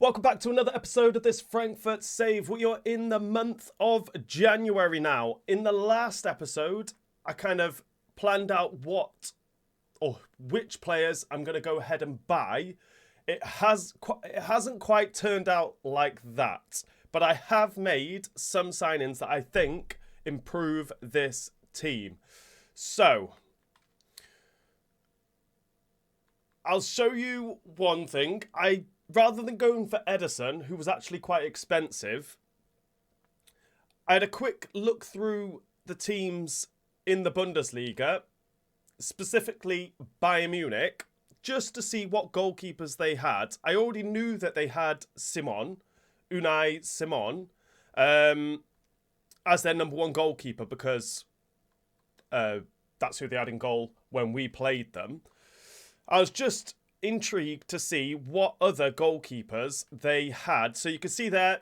Welcome back to another episode of this Frankfurt Save. We are in the month of January now. In the last episode, I kind of planned out which players I'm going to go ahead and buy. It hasn't quite turned out like that, but I have made some signings that I think improve this team. So, I'll show you one thing. Rather than going for Edison, who was actually quite expensive, I had a quick look through the teams in the Bundesliga, specifically Bayern Munich, just to see what goalkeepers they had. I already knew that they had Unai Simon, as their number one goalkeeper because that's who they had in goal when we played them. I was just intrigued to see what other goalkeepers they had. So you can see there,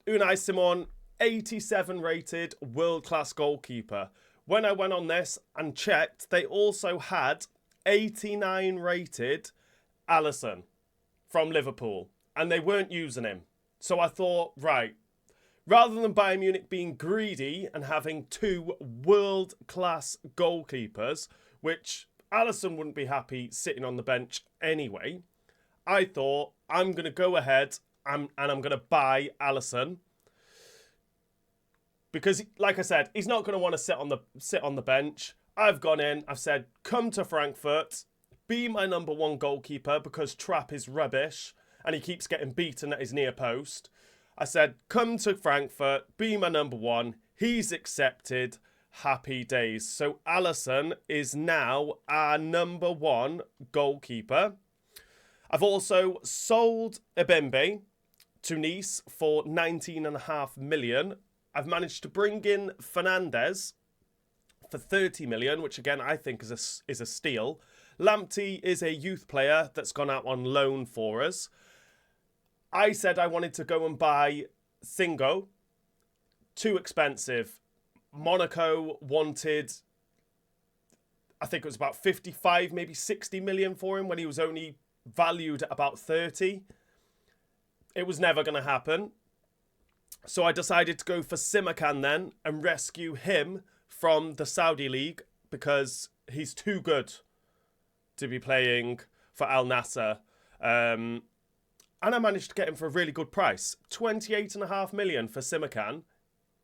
Unai Simon, 87 rated, world-class goalkeeper. When I went on this and checked, they also had 89 rated Alisson from Liverpool, and they weren't using him. So I thought, right, rather than Bayern Munich being greedy and having two world-class goalkeepers, which Alisson wouldn't be happy sitting on the bench anyway, I thought I'm going to go ahead and I'm going to buy Alisson. Because, like I said, he's not going to want to sit on the bench. I've gone in, I've said, come to Frankfurt, be my number one goalkeeper because Trapp is rubbish and he keeps getting beaten at his near post. I said, come to Frankfurt, be my number one. He's accepted. Happy days. So Alisson is now our number one goalkeeper. I've also sold Ebembe to Nice for 19.5 million. I've managed to bring in Fernandes for 30 million, which again I think is a steal. Lamptey is a youth player that's gone out on loan for us. I said I wanted to go and buy Thingo. Too expensive. Monaco wanted, I think it was about 55, maybe 60 million for him when he was only valued at about 30. It was never going to happen. So I decided to go for Simakan then and rescue him from the Saudi League because he's too good to be playing for Al Nassr. And I managed to get him for a really good price. 28.5 million for Simakan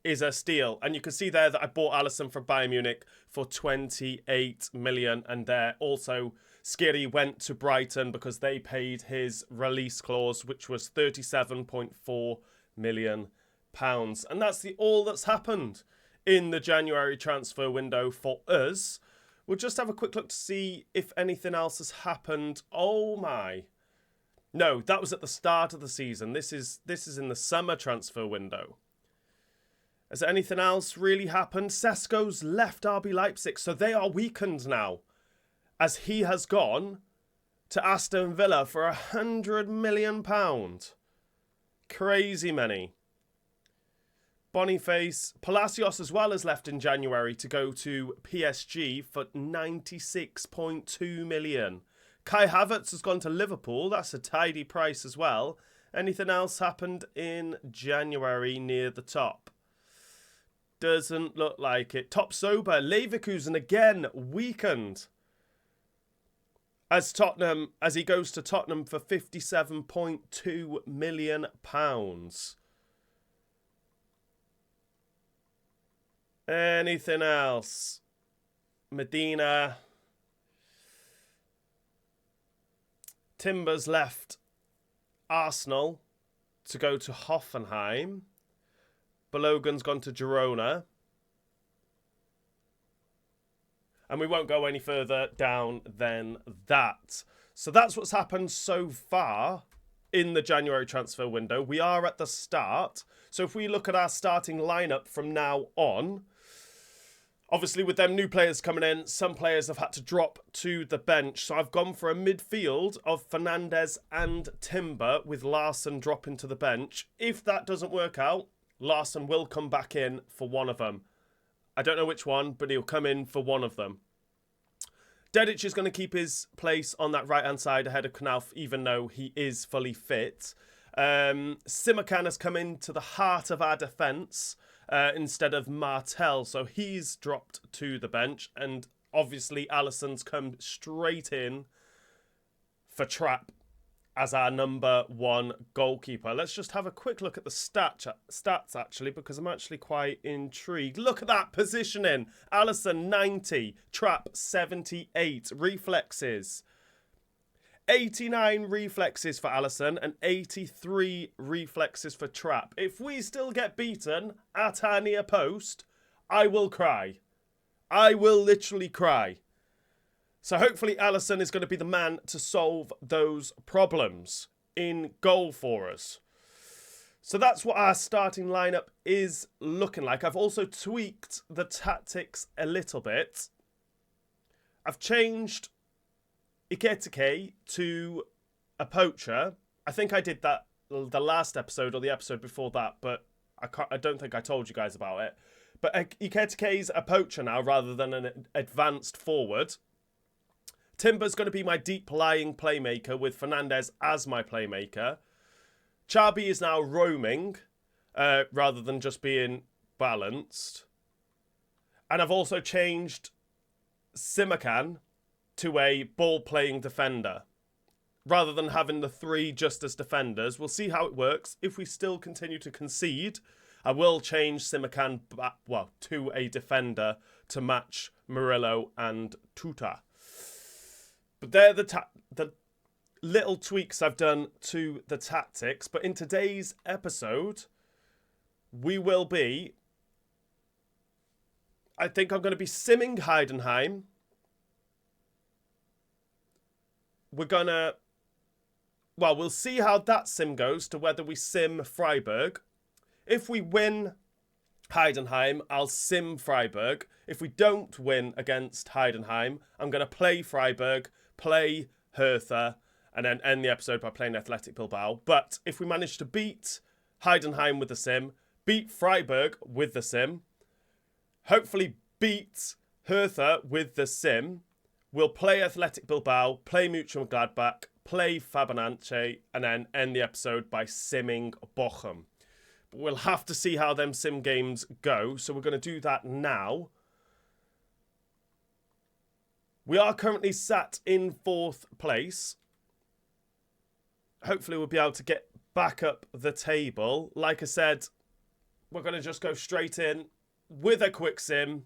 is a steal. And you can see there that I bought Alisson from Bayern Munich for 28 million. And there also Skiri went to Brighton because they paid his release clause, which was 37.4 million pounds. And that's all that's happened in the January transfer window for us. We'll just have a quick look to see if anything else has happened. Oh my. No, that was at the start of the season. This is in the summer transfer window. Has anything else really happened? Sesko's left RB Leipzig, so they are weakened now, as he has gone to Aston Villa for £100 million. Crazy money. Boniface, Palacios as well has left in January to go to PSG for 96.2 million. Kai Havertz has gone to Liverpool. That's a tidy price as well. Anything else happened in January near the top? Doesn't look like it. Top sober, Leverkusen again weakened as he goes to Tottenham for £57.2 million. Anything else? Medina. Timbers left Arsenal to go to Hoffenheim. Balogun's gone to Girona. And we won't go any further down than that. So that's what's happened so far in the January transfer window. We are at the start. So if we look at our starting lineup from now on, obviously with them new players coming in, some players have had to drop to the bench. So I've gone for a midfield of Fernandes and Timber with Larsson dropping to the bench. If that doesn't work out, Larsson will come back in for one of them. I don't know which one, but he'll come in for one of them. Dedic is going to keep his place on that right-hand side ahead of Knauf, even though he is fully fit. Simakan has come into the heart of our defence instead of Martel, so he's dropped to the bench, and obviously Alisson's come straight in for Trapp as our number one goalkeeper. Let's just have a quick look at the stats actually, because I'm actually quite intrigued. Look at that positioning. Alisson 90, Trapp 78, reflexes 89 reflexes for Alisson and 83 reflexes for Trapp. If we still get beaten at our near post, I will cry. I will literally cry. So hopefully Alisson is going to be the man to solve those problems in goal for us. So that's what our starting lineup is looking like. I've also tweaked the tactics a little bit. I've changed Iketike to a poacher. I think I did that the last episode or the episode before that, but I don't think I told you guys about it. But Iketike's a poacher now rather than an advanced forward. Timber's going to be my deep-lying playmaker with Fernandez as my playmaker. Chabi is now roaming rather than just being balanced. And I've also changed Simakan to a ball-playing defender. Rather than having the three just as defenders. We'll see how it works. If we still continue to concede, I will change Simakan to a defender to match Murillo and Tuta. But they're the little tweaks I've done to the tactics. But in today's episode, we will be... I think I'm going to be simming Heidenheim. We're going to... Well, we'll see how that sim goes to whether we sim Freiburg. If we win Heidenheim, I'll sim Freiburg. If we don't win against Heidenheim, I'm going to play Freiburg, play Hertha, and then end the episode by playing Athletic Bilbao. But if we manage to beat Heidenheim with the sim, beat Freiburg with the sim, hopefully beat Hertha with the sim, we'll play Athletic Bilbao, play Mönchengladbach, play Fabernance, and then end the episode by simming Bochum. But we'll have to see how them sim games go, so we're going to do that now. We are currently sat in 4th place. Hopefully we'll be able to get back up the table. Like I said, we're going to just go straight in with a quick sim.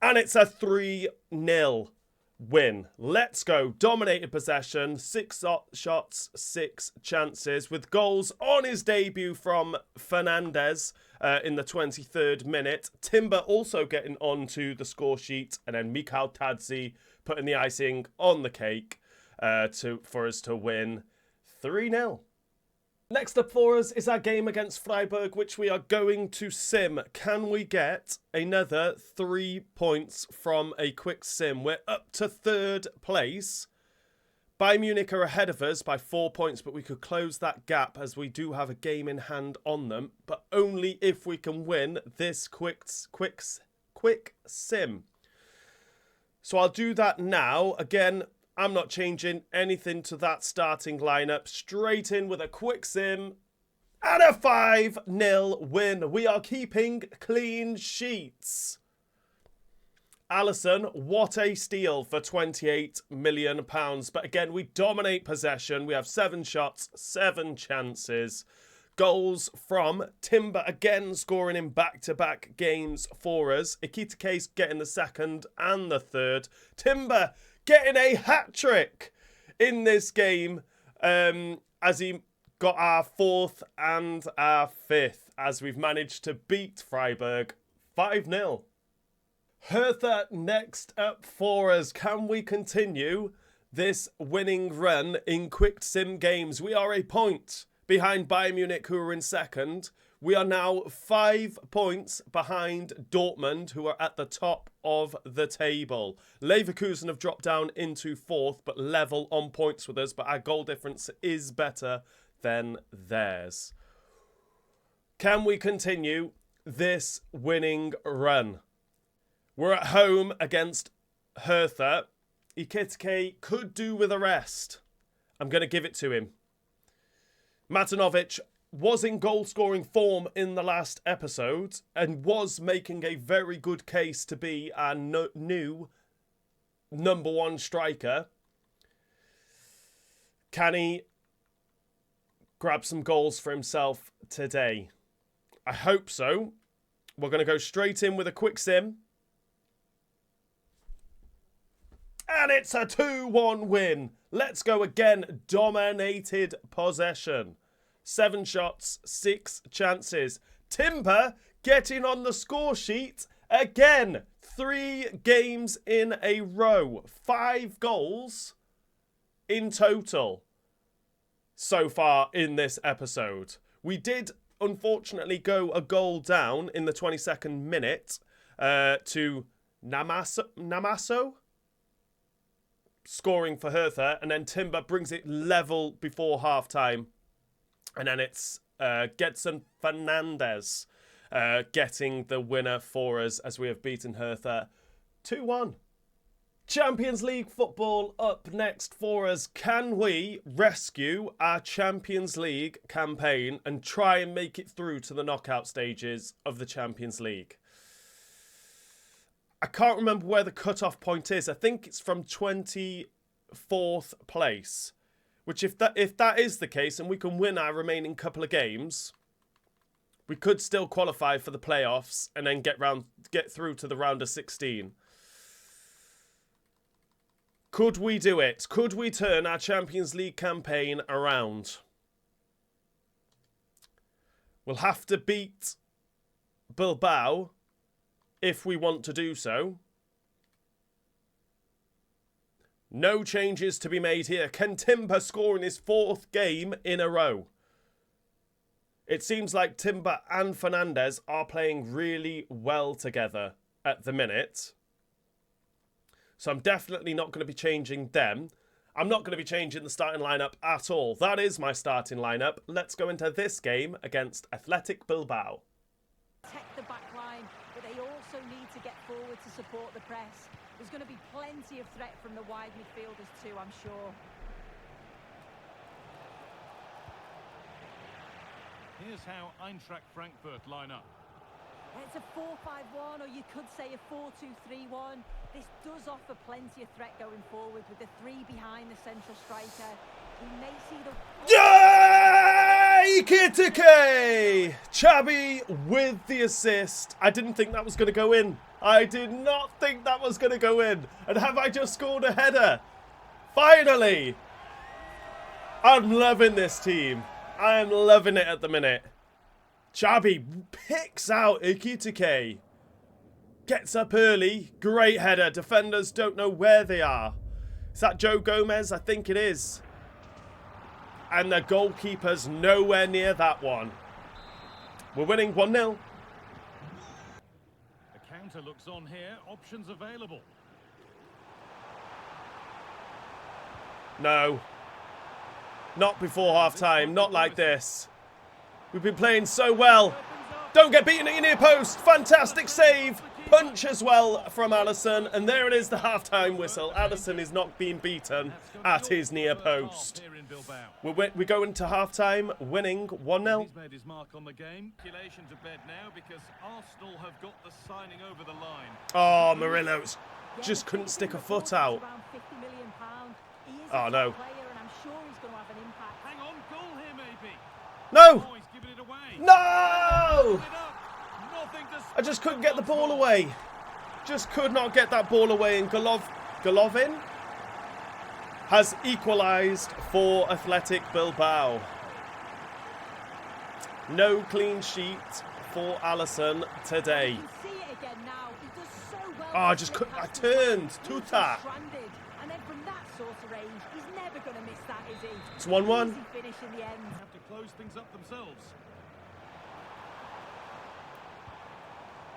And it's a 3-0 win. Let's go. Dominated possession. 6 shots, 6 chances. With goals on his debut from Fernandez in the 23rd minute. Timber also getting onto the score sheet. And then Mikhail Tadzi putting the icing on the cake for us to win 3-0. Next up for us is our game against Freiburg, which we are going to sim. Can we get another 3 points from a quick sim? We're up to 3rd place. Bayern Munich are ahead of us by 4 points, but we could close that gap as we do have a game in hand on them, but only if we can win this quick sim. So I'll do that now. Again, I'm not changing anything to that starting lineup. Straight in with a quick sim and a 5-0 win. We are keeping clean sheets. Alisson, what a steal for £28 million. But again, we dominate possession. We have 7 shots, 7 chances. Goals from Timber again scoring in back-to-back games for us. Ikitike's getting the 2nd and the 3rd. Timber getting a hat-trick in this game as he got our 4th and our 5th as we've managed to beat Freiburg 5-0. Hertha next up for us. Can we continue this winning run in quick sim games? We are a point behind Bayern Munich, who are in 2nd. We are now 5 points behind Dortmund, who are at the top of the table. Leverkusen have dropped down into 4th, but level on points with us. But our goal difference is better than theirs. Can we continue this winning run? We're at home against Hertha. Ikitike could do with a rest. I'm going to give it to him. Matanovic was in goal-scoring form in the last episode and was making a very good case to be our new number one striker. Can he grab some goals for himself today? I hope so. We're going to go straight in with a quick sim. And it's a 2-1 win. Let's go again. Dominated possession. 7 shots, 6 chances. Timber getting on the score sheet again. 3 games in a row. 5 goals in total so far in this episode. We did unfortunately go a goal down in the 22nd minute to Namaso scoring for Hertha, and then Timber brings it level before half-time. And then it's Gedson Fernandez getting the winner for us as we have beaten Hertha 2-1. Champions League football up next for us. Can we rescue our Champions League campaign and try and make it through to the knockout stages of the Champions League? I can't remember where the cut-off point is. I think it's from 24th place. Which if that is the case and we can win our remaining couple of games, we could still qualify for the playoffs and then get through to the round of 16. Could we do it? Could we turn our Champions League campaign around? We'll have to beat Bilbao if we want to do so. No changes to be made here. Can Timber score in his 4th game in a row? It seems like Timber and Fernandez are playing really well together at the minute. So I'm definitely not going to be changing them. I'm not going to be changing the starting lineup at all. That is my starting lineup. Let's go into this game against Athletic Bilbao. Protect the back line, but they also need to get forward to support the press. There's going to be plenty of threat from the wide midfielders too, I'm sure. Here's how Eintracht Frankfurt line up. It's a 4-5-1, or you could say a 4-2-3-1. This does offer plenty of threat going forward with the 3 behind the central striker. We may see the... Yay! Kitike! Chabi with the assist. I didn't think that was going to go in. I did not think that was going to go in. And have I just scored a header? Finally! I'm loving this team. I am loving it at the minute. Chabi picks out Ikitike. Gets up early. Great header. Defenders don't know where they are. Is that Joe Gomez? I think it is. And the goalkeeper's nowhere near that one. We're winning 1-0. The counter looks on here. Options available. No. Not before half-time. Not like this. We've been playing so well. Don't get beaten at your near post. Fantastic save. Punch as well from Alisson. And there it is, the half-time whistle. Alisson is not being beaten at his near post. We go into half-time winning 1-0. He's made his mark on the game. Calculation to bed now because Arsenal have got the signing over the line. Oh, Murillo's just couldn't stick a foot out. Oh, no. Hang on, goal here maybe. No! Oh, he's giving it away. No! Nothing to I just couldn't get the ball away. Just could not get that ball away. And Golovin has equalised for Athletic Bilbao. No clean sheet for Alisson today. Oh, I just couldn't. I turned. Tuta. It's 1-1. have to close things up themselves.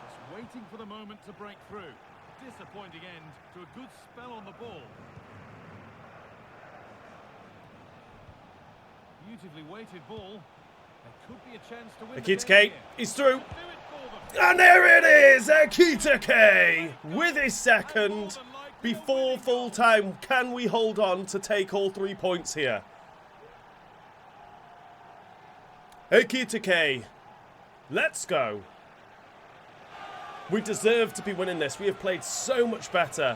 Just waiting for the moment to break through. Disappointing end to a good spell on the ball. Beautifully weighted ball. There could be a chance to win. Akitake, he's through. And there it is, Akitake with his second before full time. Can we hold on to take all 3 points here? Ekitike. Let's go. We deserve to be winning this. We have played so much better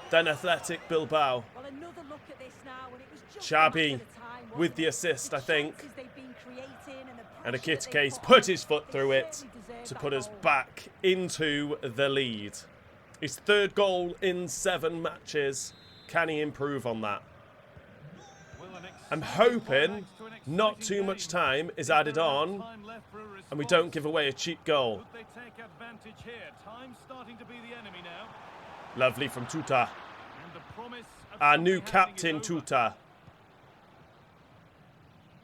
than Athletic Bilbao. Well, another look at this now, and it was just Xabi with the assist, I think. And Ekitike's put his foot through it to put us back into the lead. His third goal in 7 matches. Can he improve on that? I'm hoping not too much time is added on and we don't give away a cheap goal. Lovely from Tuta. Our new captain, Tuta.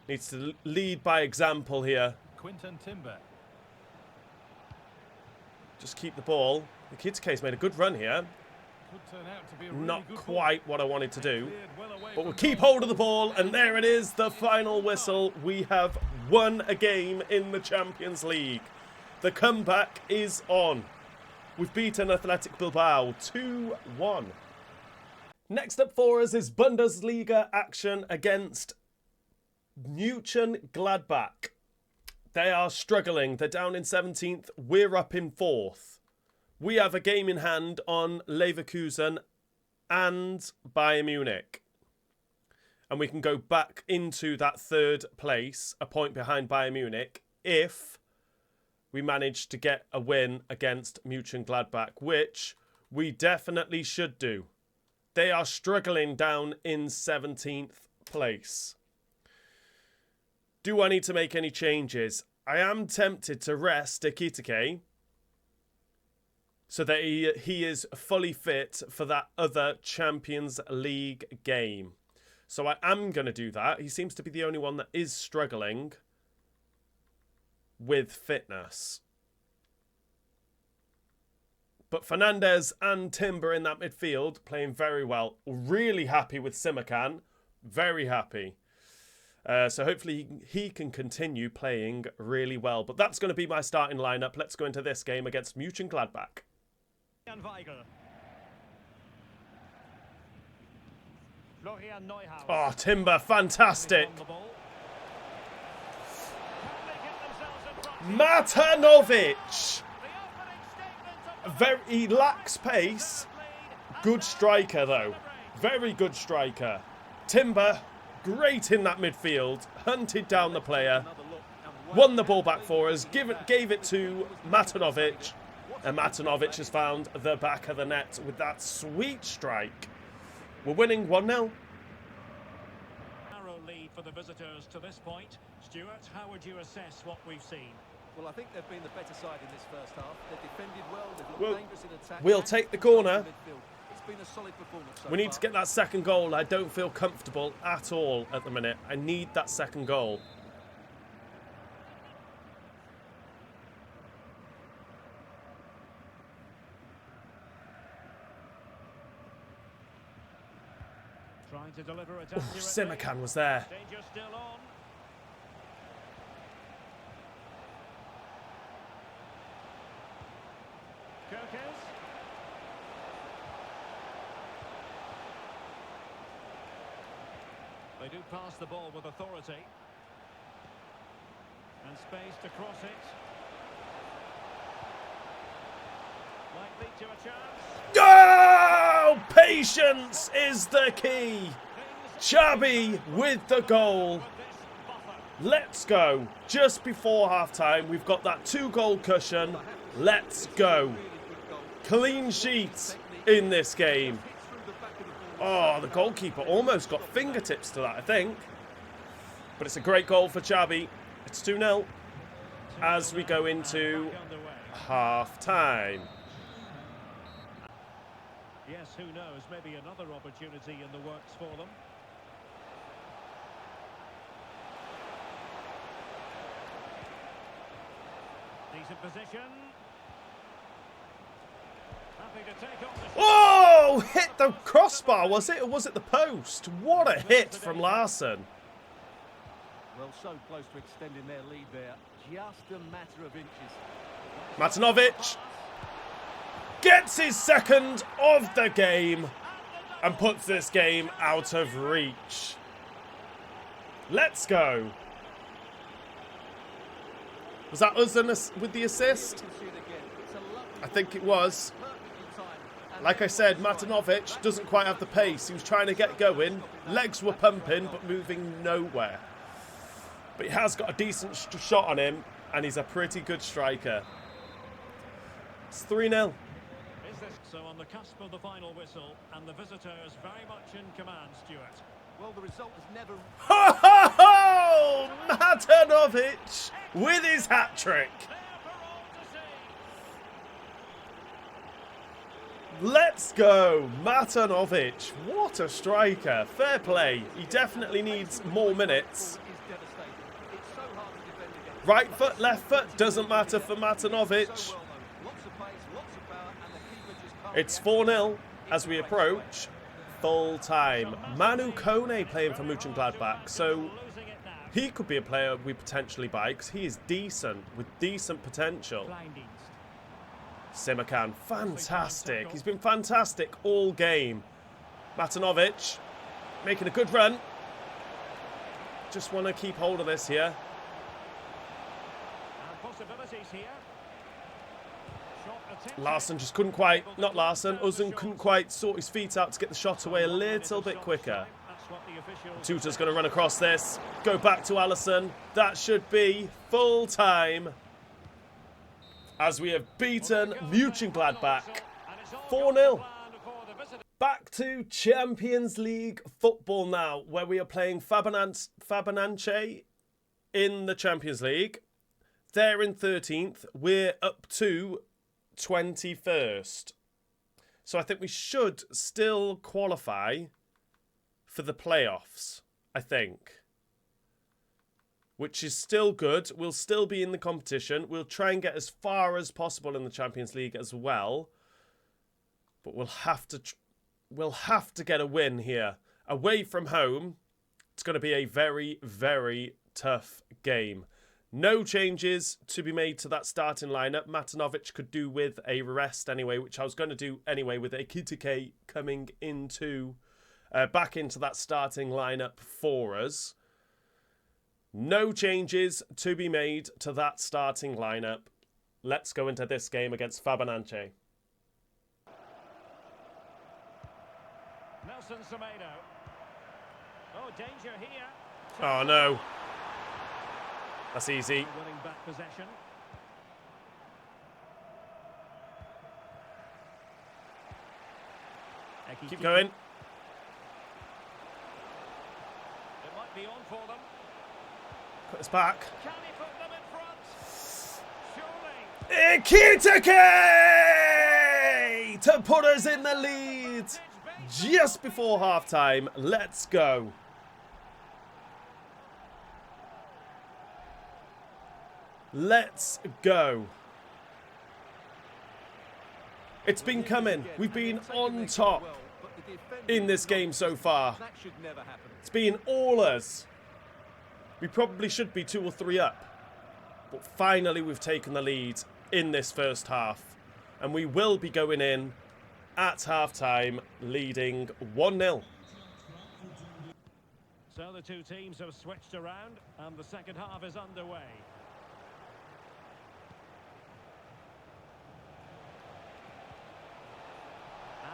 Needs to lead by example here. Just keep the ball. The Ekitike's made a good run here. Not quite what I wanted to do. But we'll keep hold of the ball, and there it is, the final whistle. We have won a game in the Champions League. The comeback is on. We've beaten Athletic Bilbao 2-1. Next up for us is Bundesliga action against Gladbach. They are struggling. They're down in 17th. We're up in 4th. We have a game in hand on Leverkusen and Bayern Munich. And we can go back into that 3rd place, a point behind Bayern Munich, if we manage to get a win against Gladbach, which we definitely should do. They are struggling down in 17th place. Do I need to make any changes? I am tempted to rest Ekitike so that he is fully fit for that other Champions League game. So I am going to do that. He seems to be the only one that is struggling with fitness. But Fernandez and Timber in that midfield playing very well. Really happy with Simakan. Very happy. So hopefully he can continue playing really well. But that's going to be my starting lineup. Let's go into this game against Gladbach. Oh, Timber, fantastic. Matanovic. He lacks pace. Good striker, though. Very good striker. Timber, great in that midfield. Hunted down the player. Won the ball back for us. Gave it to Matanovic. And Matanovic has found the back of the net with that sweet strike. We're winning 1-0. Narrow lead for the visitors to this point. Stuart, how would you assess what we've seen? Well, I think they've been the better side in this first half. They've defended well, they've looked dangerous in attack. We'll take the corner. It's been a solid performance so We need to get that second goal. I don't feel comfortable at all at the minute. I need that second goal. Trying to deliver it. Simakan was there. Danger still on. Kirkes. They do pass the ball with authority. And space to cross it. Might lead to a chance. Oh! Patience is the key. Xabi with the goal. Let's go. Just before half-time, we've got that 2-goal cushion. Let's go. Clean sheet in this game. Oh, the goalkeeper almost got fingertips to that, I think. But it's a great goal for Xabi. It's 2-0 as we go into half-time. Yes, who knows? Maybe another opportunity in the works for them. Decent position. Happy to take on the... Oh! Hit the crossbar, was it? Or was it the post? What a hit from Larson. Well, so close to extending their lead there. Just a matter of inches. Matanovic gets his second of the game and puts this game out of reach. Let's go. Was that us with the assist? I think it was. Like I said, Matanovic doesn't quite have the pace. He was trying to get going. Legs were pumping, but moving nowhere. But he has got a decent shot on him, and he's a pretty good striker. It's 3-0. So on the cusp of the final whistle, and the visitors very much in command, Stuart. Well, the result was never... Ho, ho, ho! Matanovic with his hat-trick. Let's go, Matanovic. What a striker. Fair play. He definitely needs more minutes. Right foot, left foot, doesn't matter for Matanovic. It's 4-0 as we approach full time. Manu Kone playing for Mönchengladbach, so he could be a player we potentially buy because he is decent with decent potential. Simakan, fantastic. He's been fantastic all game. Matanovic making a good run. Just want to keep hold of this here. Larson just couldn't quite, not Larson, Uzun couldn't quite sort his feet out to get the shot away a little bit quicker. Tutor's going to run across this, go back to Alisson. That should be full time as we have beaten Mönchengladbach 4-0. Back to Champions League football now, where we are playing Fabernance in the Champions League. They're in 13th. We're up to 21st. So I think we should still qualify for the playoffs, I think. Which is still good. We'll still be in the competition. We'll try and get as far as possible in the Champions League as well. But we'll have to get a win here. Away from home, it's going to be a very, very tough game. No changes to be made to that starting lineup. Matanovic could do with a rest anyway, which I was going to do anyway with Ekitike coming into back into that starting lineup for us. No changes to be made to that starting lineup. Let's go into this game against Fabernance. Nelson Semedo. Oh, danger here. Oh no. That's easy. Winning back possession. Keep going. It might be on for them. Put us back. Can he put them in front? Surely. Ekitike to put us in the lead just before half-time. Let's go. Let's go. It's been coming. We've been on top in this game so far. It's been all us. We probably should be 2 or 3 up. But finally we've taken the lead in this first half. And we will be going in at half-time leading 1-0. So the two teams have switched around and the second half is underway.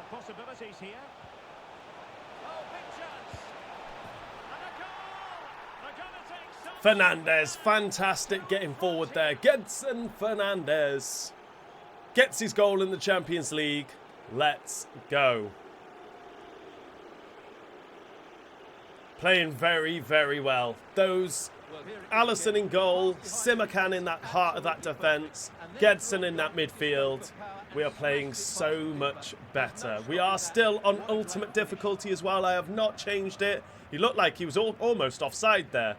Possibilities here. Oh, big chance. And a goal. They're going to take some... Fernandez, fantastic getting forward there. Gedson Fernandez gets his goal in the Champions League. Let's go. Playing very, very well. Those Alisson in goal, Simakan in that heart of that defence, Gedson in that midfield. We are playing so much better. We are still on ultimate difficulty as well. I have not changed it. He looked like he was almost offside there.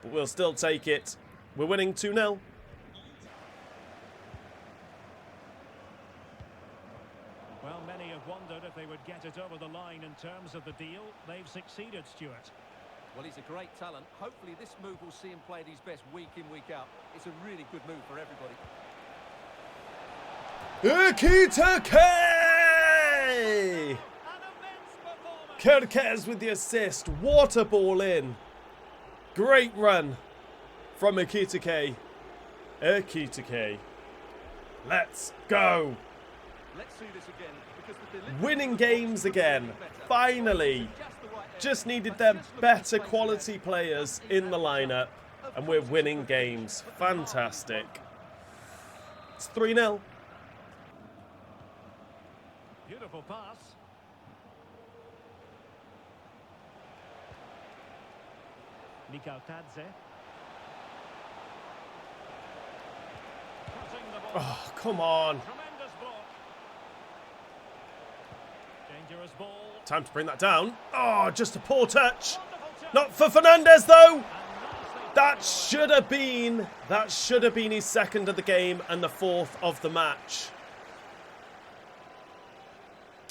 But we'll still take it. We're winning 2-0. Well, many have wondered if they would get it over the line in terms of the deal. They've succeeded, Stuart. Well, he's a great talent. Hopefully this move will see him play at his best week in, week out. It's a really good move for everybody. Ekitike! Kerkez with the assist. Water ball in. Great run from Ekitike. Ekitike. Let's go. Let's see this again, because the delivery Winning of the games ball again. could be better. Finally. Just the right area. Just needed And them just looking better to place quality there. players in the lineup. And we're winning games. Fantastic. It's 3-0. Beautiful pass. Mikal Tadze. Crossing the ball. Oh, come on. Tremendous block. Dangerous ball. Time to bring that down. Oh, just a poor touch. Wonderful touch. Not for Fernandez, though. And nicely That should have been his second of the game and the fourth of the match.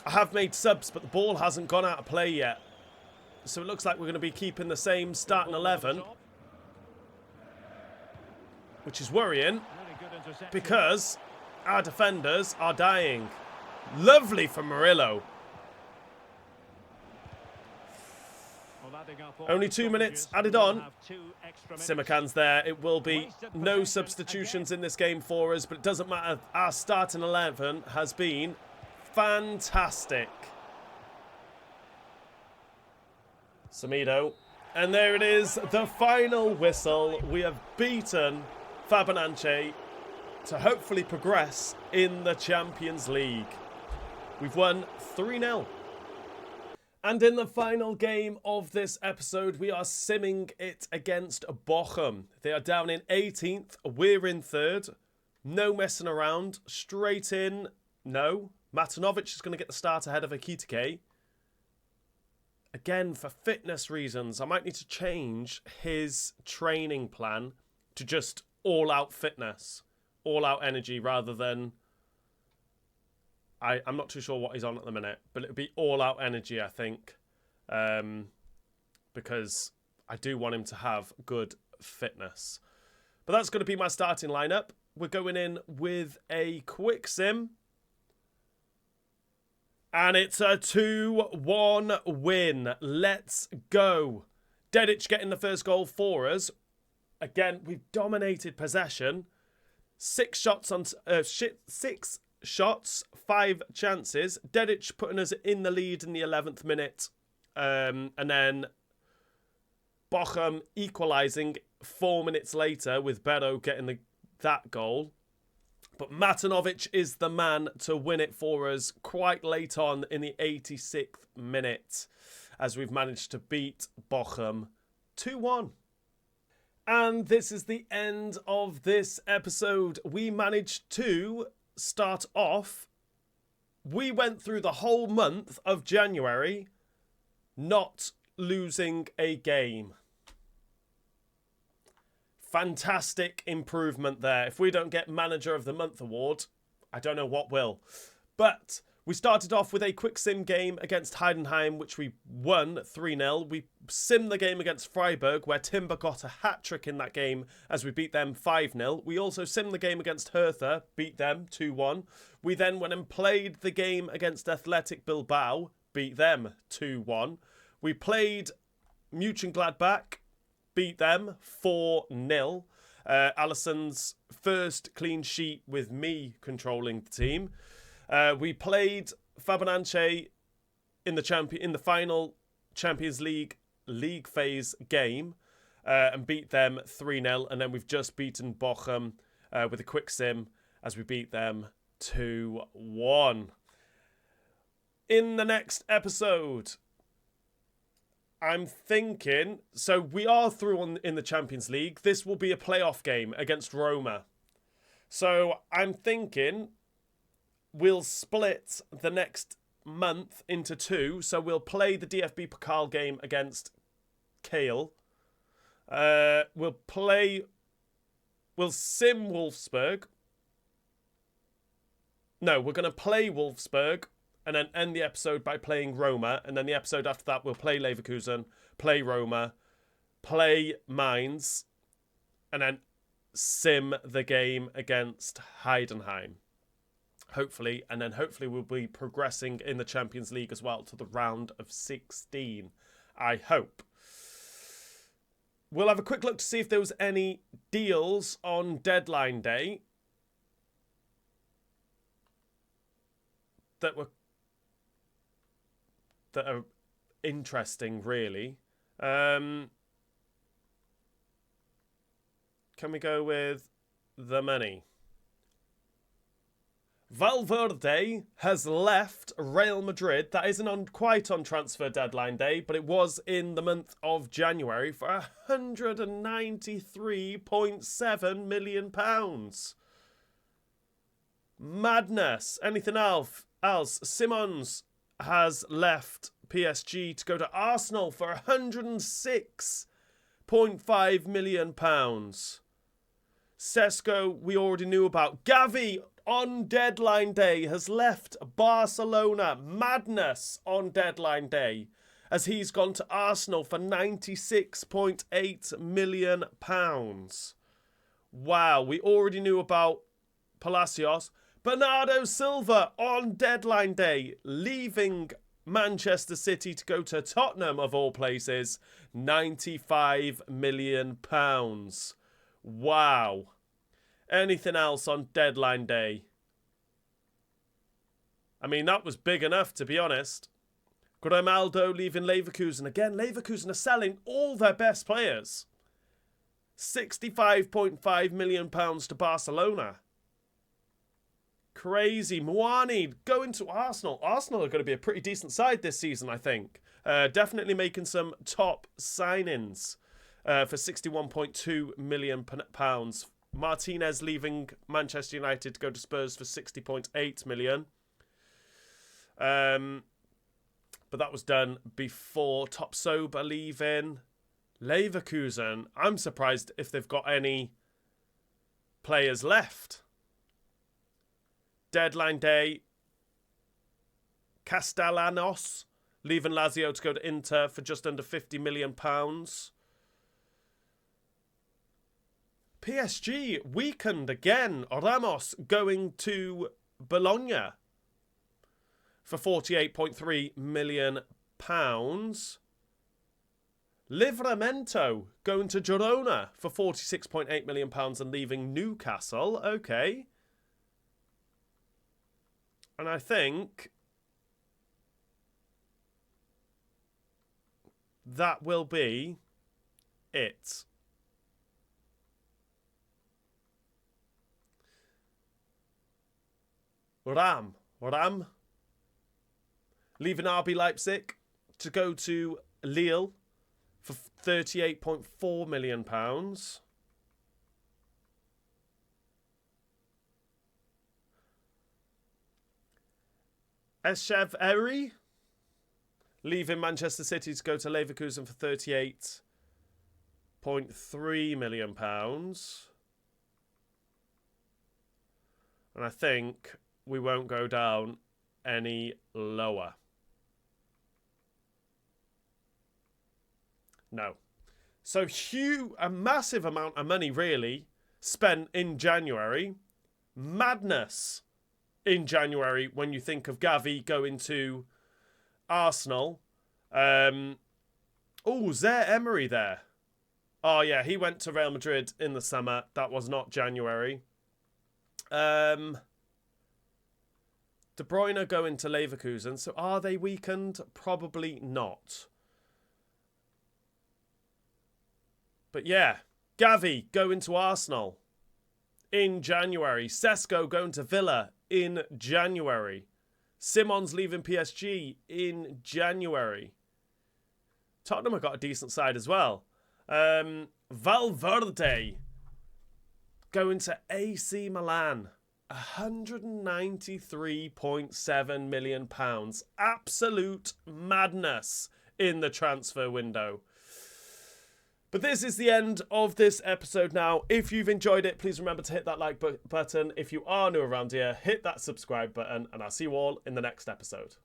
I have made subs, but the ball hasn't gone out of play yet. So it looks like we're going to be keeping the same starting 11, top. which is worrying Really good interception. because our defenders are dying. Lovely from Murillo. Well, adding up all Only the 2 minutes stoppages, added we will on. have 2 extra minutes. Simakan's there. It will be no substitutions in this game for us, but it doesn't matter. Our starting 11 has been fantastic. Samido. And there it is, the final whistle. We have beaten Fabonacci to hopefully progress in the Champions League. We've won 3-0. And in the final game of this episode, we are simming it against Bochum. They are down in 18th. We're in 3rd. No messing around. Straight in. No. Matanovic is going to get the start ahead of Ekitike. Again, for fitness reasons, I might need to change his training plan to just all-out fitness. All-out energy rather than... I'm not too sure what he's on at the minute, but it would be all-out energy, I think. Because I do want him to have good fitness. But that's going to be my starting lineup. We're going in with a quick sim. And it's a 2-1 win. Let's go. Dedic getting the first goal for us. Again, we've dominated possession. 6 shots on 6 shots, 5 chances. Dedic putting us in the lead in the 11th minute. And then Bochum equalising 4 minutes later with Beto getting that goal. But Matanovic is the man to win it for us quite late on in the 86th minute, as we've managed to beat Bochum 2-1. And this is the end of this episode. We managed to start off. We went through the whole month of January not losing a game. Fantastic improvement there. If we don't get Manager of the Month award, I don't know what will. But we started off with a quick sim game against Heidenheim, which we won 3-0. We simmed the game against Freiburg, where Timber got a hat-trick in that game as we beat them 5-0. We also simmed the game against Hertha, beat them 2-1. We then went and played the game against Athletic Bilbao, beat them 2-1. We played Mönchengladbach, beat them 4-0. Alisson's first clean sheet with me controlling the team. We played Fabonacci in the final Champions League phase game and beat them 3-0. And then we've just beaten Bochum with a quick sim as we beat them 2-1. In the next episode, I'm thinking, so we are through in the Champions League. This will be a playoff game against Roma. So I'm thinking we'll split the next month into 2. So we'll play the DFB Pokal game against Kiel. We'll sim Wolfsburg. No, we're going to play Wolfsburg and then end the episode by playing Roma. And then the episode after that, we'll play Leverkusen, play Roma, play Mainz, and then sim the game against Heidenheim. Hopefully. And then hopefully we'll be progressing in the Champions League as well to the round of 16. I hope. we'll have a quick look to see if there was any deals on deadline day that are interesting, really. Can we go with the money? Valverde has left Real Madrid. That isn't quite on transfer deadline day, but it was in the month of January for £193.7 million. Madness. Anything else? Simons has left PSG to go to Arsenal for £106.5 million. Sesko, we already knew about. Gavi, on deadline day, has left Barcelona. Madness on deadline day, as he's gone to Arsenal for £96.8 million. Wow, we already knew about Palacios. Bernardo Silva, on deadline day, leaving Manchester City to go to Tottenham, of all places. £95 million. Wow. Anything else on deadline day? I mean, that was big enough, to be honest. Grimaldo leaving Leverkusen. Again, Leverkusen are selling all their best players. £65.5 million to Barcelona. Crazy. Muani going to Arsenal. Arsenal are going to be a pretty decent side this season, I think. Definitely making some top signings for £61.2 million. Martinez leaving Manchester United to go to Spurs for £60.8 million. But that was done before. Topsoba leaving Leverkusen. I'm surprised if they've got any players left. Deadline day. Castellanos leaving Lazio to go to Inter for just under £50 million. PSG weakened again. Ramos going to Bologna for £48.3 million. Livramento going to Girona for £46.8 million and leaving Newcastle. Okay. And I think that will be it. Ram leaving RB Leipzig to go to Lille for £38.4 million. Echeverri leaving Manchester City to go to Leverkusen for £38.3 million. And I think we won't go down any lower. No. So a massive amount of money really spent in January. Madness in January when you think of Gavi going to Arsenal. Zaire Emery there. Oh yeah, he went to Real Madrid in the summer. That was not January. De Bruyne going to Leverkusen. So are they weakened? Probably not. But yeah, Gavi going to Arsenal in January. Sesko going to Villa in January. Simons leaving PSG in January. Tottenham have got a decent side as well. Valverde going to AC Milan. £193.7 million. Absolute madness in the transfer window. But this is the end of this episode now. If you've enjoyed it, please remember to hit that like button. If you are new around here, hit that subscribe button, and I'll see you all in the next episode.